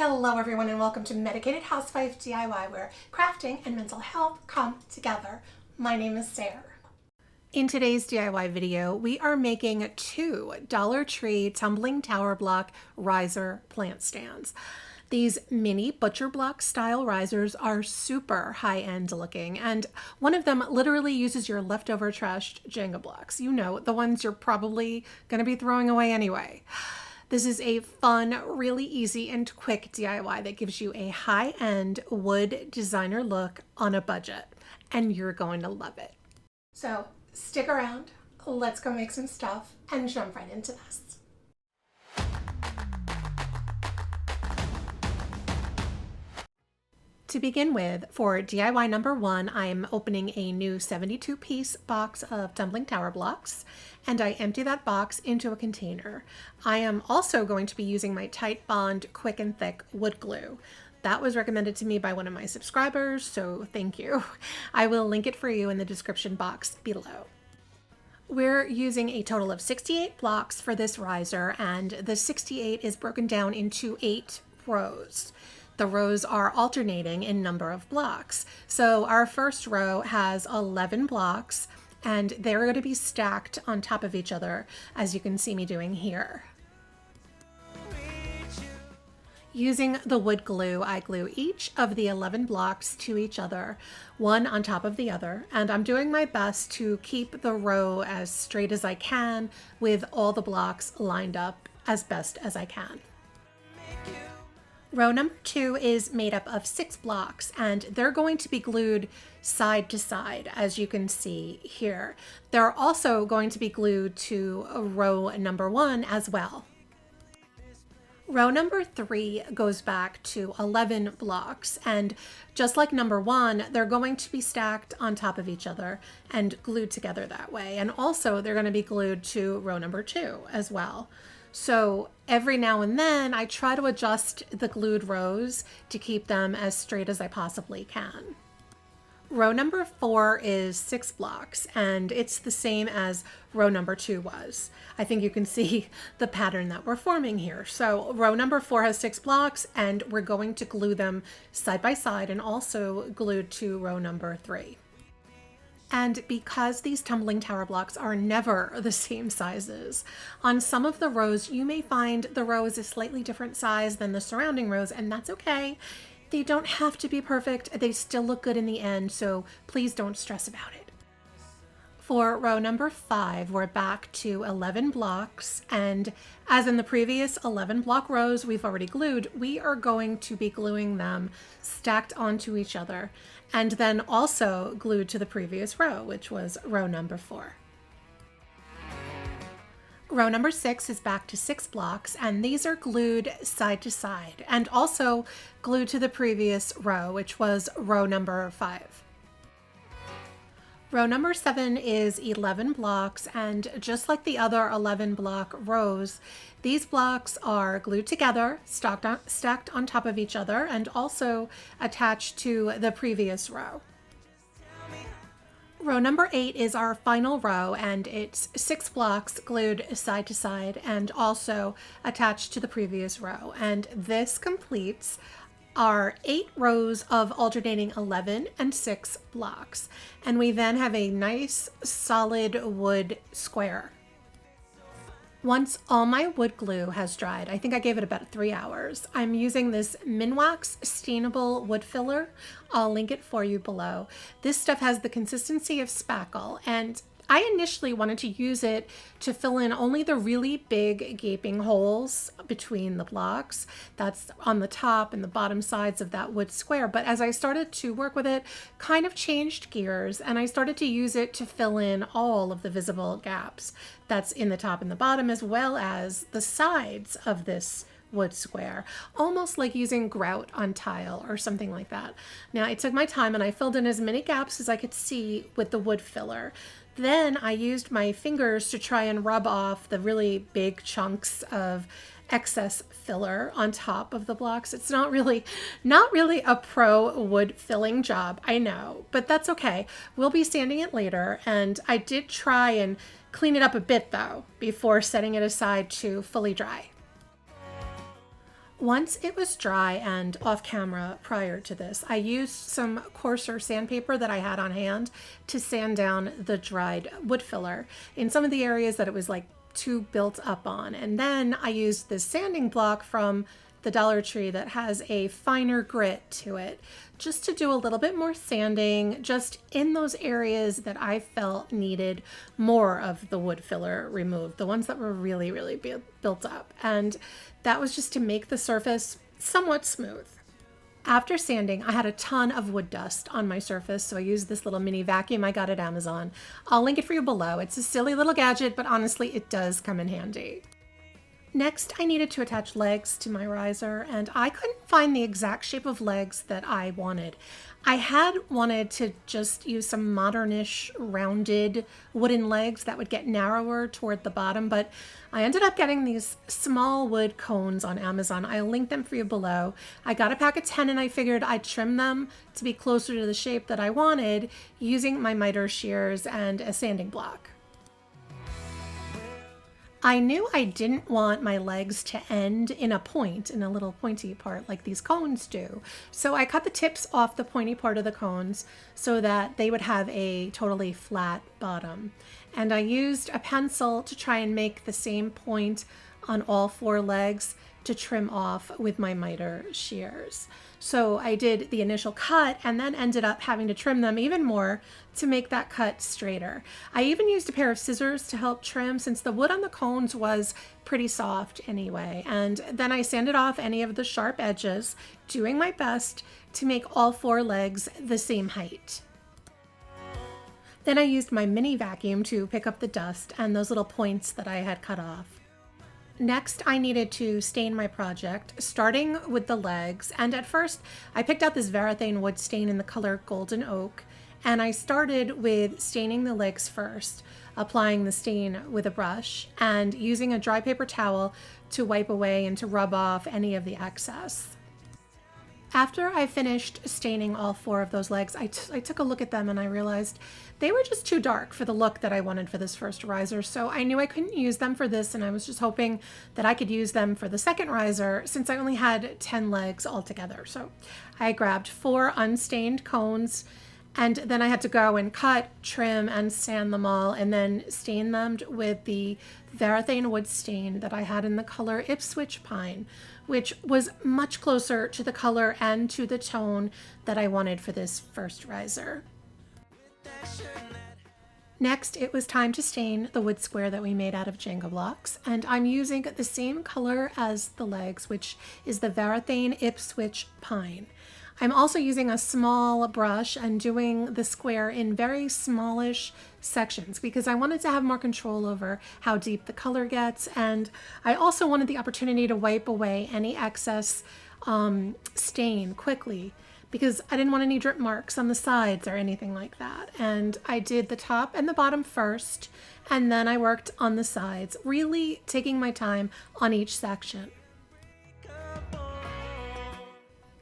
Hello everyone and welcome to Medicated Housewife DIY, where crafting and mental health come together. My name is Sarah. In today's DIY video, we are making two Dollar Tree Tumbling Tower Block Riser plant stands. These mini butcher block style risers are super high-end looking, and one of them literally uses your leftover trashed Jenga blocks. You know, the ones you're probably going to be throwing away anyway. This is a fun, really easy and quick DIY that gives you a high-end wood designer look on a budget, and you're going to love it. So stick around, let's go make some stuff and jump right into this. To begin with, for DIY number one, I'm opening a new 72-piece box of tumbling tower blocks, and I empty that box into a container. I am also going to be using my Tight Bond Quick and Thick wood glue. That was recommended to me by one of my subscribers, so thank you. I will link it for you in the description box below. We're using a total of 68 blocks for this riser, and the 68 is broken down into 8 rows. The rows are alternating in number of blocks. So our first row has 11 blocks, and they're going to be stacked on top of each other, as you can see me doing here. Using the wood glue, I glue each of the 11 blocks to each other, one on top of the other, and I'm doing my best to keep the row as straight as I can with all the blocks lined up as best as I can. Row number 2 is made up of 6 blocks, and they're going to be glued side to side, as you can see here. They're also going to be glued to row number 1 as well. Row number 3 goes back to 11 blocks, and just like number 1, they're going to be stacked on top of each other and glued together that way. And also they're going to be glued to row number 2 as well. So every now and then I try to adjust the glued rows to keep them as straight as I possibly can. Row number 4 is 6 blocks, and it's the same as row number 2 was. I think you can see the pattern that we're forming here. So row number 4 has 6 blocks, and we're going to glue them side by side and also glued to row number 3. And because these tumbling tower blocks are never the same sizes, on some of the rows you may find the row is a slightly different size than the surrounding rows, and that's okay. They don't have to be perfect. They still look good in the end, so please don't stress about it. For row number 5, we're back to 11 blocks, and as in the previous 11 block rows we've already glued, we are going to be gluing them stacked onto each other, and then also glued to the previous row, which was row number 4. Row number 6 is back to 6 blocks, and these are glued side to side and also glued to the previous row, which was row number 5. Row number 7 is 11 blocks, and just like the other 11 block rows, these blocks are glued together, stacked on top of each other, and also attached to the previous row. Row number 8 is our final row, and it's 6 blocks glued side to side and also attached to the previous row. And this completes our 8 rows of alternating 11 and 6 blocks. And we then have a nice solid wood square. Once all my wood glue has dried, I think I gave it about 3 hours, I'm using this Minwax stainable wood filler. I'll link it for you below. This stuff has the consistency of spackle, and I initially wanted to use it to fill in only the really big gaping holes between the blocks. That's on the top and the bottom sides of that wood square. But as I started to work with it, kind of changed gears, and I started to use it to fill in all of the visible gaps that's in the top and the bottom, as well as the sides of this wood square, almost like using grout on tile or something like that. Now, I took my time and I filled in as many gaps as I could see with the wood filler. Then I used my fingers to try and rub off the really big chunks of excess filler on top of the blocks. It's not really a pro wood filling job, I know, but that's okay. We'll be sanding it later, and I did try and clean it up a bit though before setting it aside to fully dry. Once it was dry and off camera prior to this, I used some coarser sandpaper that I had on hand to sand down the dried wood filler in some of the areas that it was like too built up on. And then I used this sanding block from the Dollar Tree that has a finer grit to it, just to do a little bit more sanding just in those areas that I felt needed more of the wood filler removed, the ones that were really, really built up. And that was just to make the surface somewhat smooth. After sanding, I had a ton of wood dust on my surface, so I used this little mini vacuum I got at Amazon. I'll link it for you below. It's a silly little gadget, but honestly, it does come in handy. Next, I needed to attach legs to my riser, and I couldn't find the exact shape of legs that I wanted. I had wanted to just use some modernish rounded wooden legs that would get narrower toward the bottom, but I ended up getting these small wood cones on Amazon. I'll link them for you below. I got a pack of 10 and I figured I'd trim them to be closer to the shape that I wanted using my miter shears and a sanding block. I knew I didn't want my legs to end in a point, in a little pointy part like these cones do. So I cut the tips off the pointy part of the cones so that they would have a totally flat bottom. And I used a pencil to try and make the same point on all 4 legs to trim off with my miter shears. So I did the initial cut and then ended up having to trim them even more to make that cut straighter. I even used a pair of scissors to help trim since the wood on the cones was pretty soft anyway. And then I sanded off any of the sharp edges, doing my best to make all 4 legs the same height. Then I used my mini vacuum to pick up the dust and those little points that I had cut off. Next, I needed to stain my project, starting with the legs. And at first, I picked out this varathane wood stain in the color Golden Oak. And I started with staining the legs first, applying the stain with a brush, and using a dry paper towel to wipe away and to rub off any of the excess. After I finished staining all 4 of those legs, I took a look at them and I realized they were just too dark for the look that I wanted for this first riser. So I knew I couldn't use them for this, and I was just hoping that I could use them for the second riser since I only had 10 legs altogether. So I grabbed 4 unstained cones, and then I had to go and cut, trim, and sand them all, and then stain them with the varathane wood stain that I had in the color Ipswich Pine, which was much closer to the color and to the tone that I wanted for this first riser. Next, it was time to stain the wood square that we made out of Jenga blocks, and I'm using the same color as the legs, which is the varathane Ipswich Pine. I'm also using a small brush and doing the square in very smallish sections because I wanted to have more control over how deep the color gets, and I also wanted the opportunity to wipe away any excess stain quickly because I didn't want any drip marks on the sides or anything like that. And I did the top and the bottom first, and then I worked on the sides, really taking my time on each section.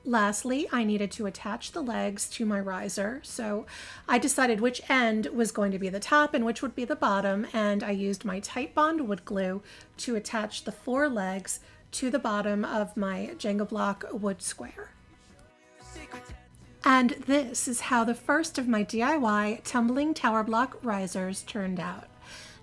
Lastly, I needed to attach the legs to my riser, so I decided which end was going to be the top and which would be the bottom, and I used my Titebond wood glue to attach the 4 legs to the bottom of my Jenga block wood square. And this is how the first of my DIY Tumbling Tower Block Risers turned out.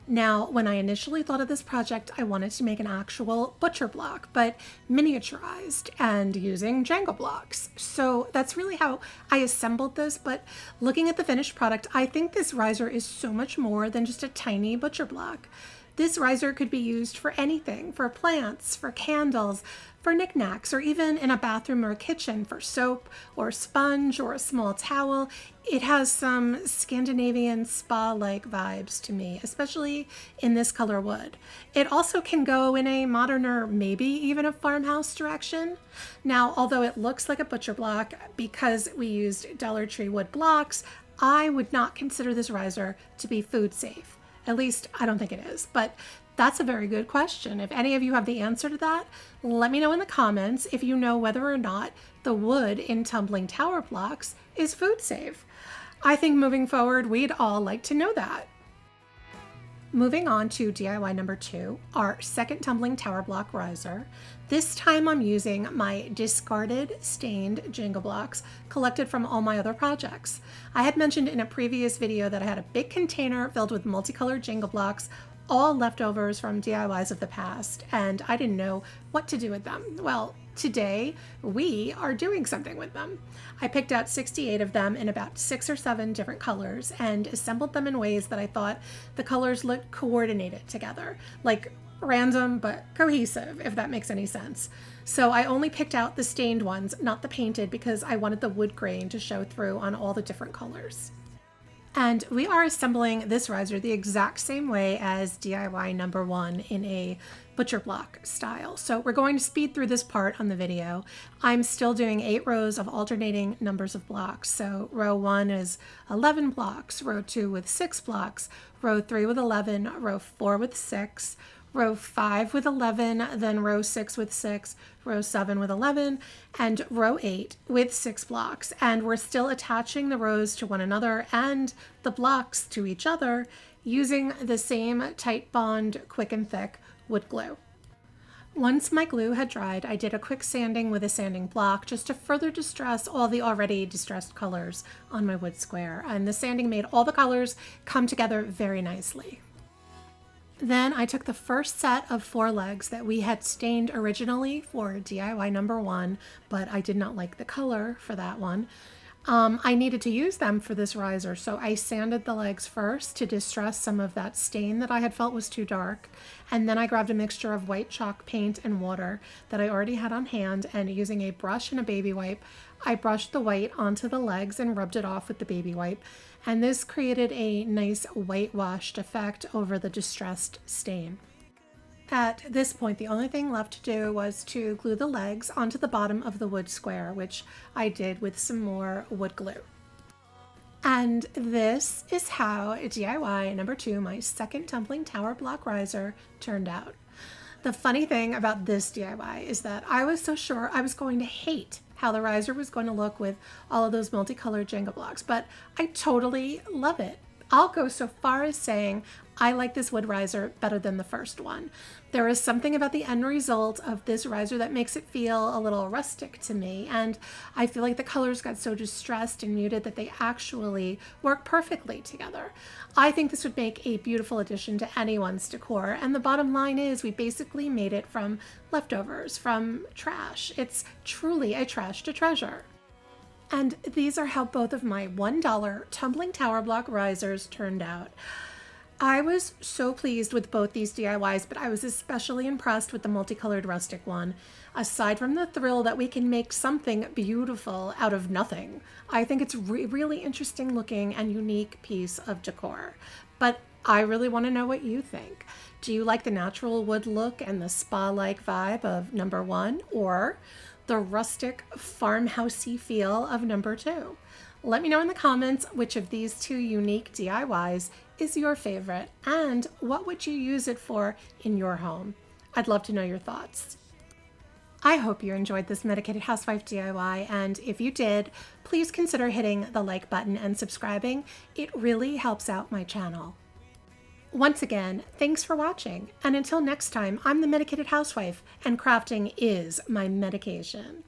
Now, when I initially thought of this project, I wanted to make an actual butcher block, but miniaturized and using Jenga blocks. So that's really how I assembled this, but looking at the finished product, I think this riser is so much more than just a tiny butcher block. This riser could be used for anything, for plants, for candles, for knickknacks, or even in a bathroom or a kitchen for soap or sponge or a small towel. It has some Scandinavian spa-like vibes to me, especially in this color wood. It also can go in a moderner, maybe even a farmhouse direction. Now, although it looks like a butcher block because we used Dollar Tree wood blocks, I would not consider this riser to be food safe. At least, I don't think it is, but that's a very good question. If any of you have the answer to that, let me know in the comments if you know whether or not the wood in Tumbling Tower blocks is food safe. I think moving forward, we'd all like to know that. Moving on to DIY number 2, our second Tumbling Tower Block Riser. This time I'm using my discarded stained Jenga blocks collected from all my other projects. I had mentioned in a previous video that I had a big container filled with multicolored Jenga blocks, all leftovers from DIYs of the past, and I didn't know what to do with them. Well, today we are doing something with them. I picked out 68 of them in about 6 or 7 different colors and assembled them in ways that I thought the colors looked coordinated together, like random but cohesive, if that makes any sense. So I only picked out the stained ones, not the painted, because I wanted the wood grain to show through on all the different colors. And we are assembling this riser the exact same way as DIY number 1 in a butcher block style. So we're going to speed through this part on the video. I'm still doing 8 rows of alternating numbers of blocks. So row 1 is 11 blocks, row 2 with 6 blocks, row 3 with 11, row 4 with 6, row 5 with 11, then row 6 with 6, row 7 with 11, and row 8 with 6 blocks. And we're still attaching the rows to one another and the blocks to each other using the same Tight Bond Quick and Thick wood glue. Once my glue had dried, I did a quick sanding with a sanding block just to further distress all the already distressed colors on my wood square. And the sanding made all the colors come together very nicely. Then I took the first set of 4 legs that we had stained originally for DIY number 1, but I did not like the color for that one. I needed to use them for this riser, so I sanded the legs first to distress some of that stain that I had felt was too dark. And then I grabbed a mixture of white chalk paint and water that I already had on hand, and using a brush and a baby wipe, I brushed the white onto the legs and rubbed it off with the baby wipe. And this created a nice whitewashed effect over the distressed stain. At this point, the only thing left to do was to glue the legs onto the bottom of the wood square, which I did with some more wood glue. And this is how DIY number 2, my second Tumbling Tower Block Riser, turned out. The funny thing about this DIY is that I was so sure I was going to hate how the riser was going to look with all of those multicolored Jenga blocks, but I totally love it. I'll go so far as saying I like this wood riser better than the first one. There is something about the end result of this riser that makes it feel a little rustic to me, and I feel like the colors got so distressed and muted that they actually work perfectly together. I think this would make a beautiful addition to anyone's decor, and the bottom line is we basically made it from leftovers, from trash. It's truly a trash to treasure. And these are how both of my $1 Tumbling Tower Block Risers turned out. I was so pleased with both these DIYs, but I was especially impressed with the multicolored rustic one. Aside from the thrill that we can make something beautiful out of nothing, I think it's a really interesting looking and unique piece of decor. But I really want to know what you think. Do you like the natural wood look and the spa-like vibe of number 1, or the rustic farmhousey feel of number 2? Let me know in the comments which of these 2 unique DIYs is your favorite, and what would you use it for in your home? I'd love to know your thoughts. I hope you enjoyed this Medicated Housewife DIY, and if you did, please consider hitting the like button and subscribing. It really helps out my channel. Once again, thanks for watching, and until next time, I'm the Medicated Housewife, and crafting is my medication.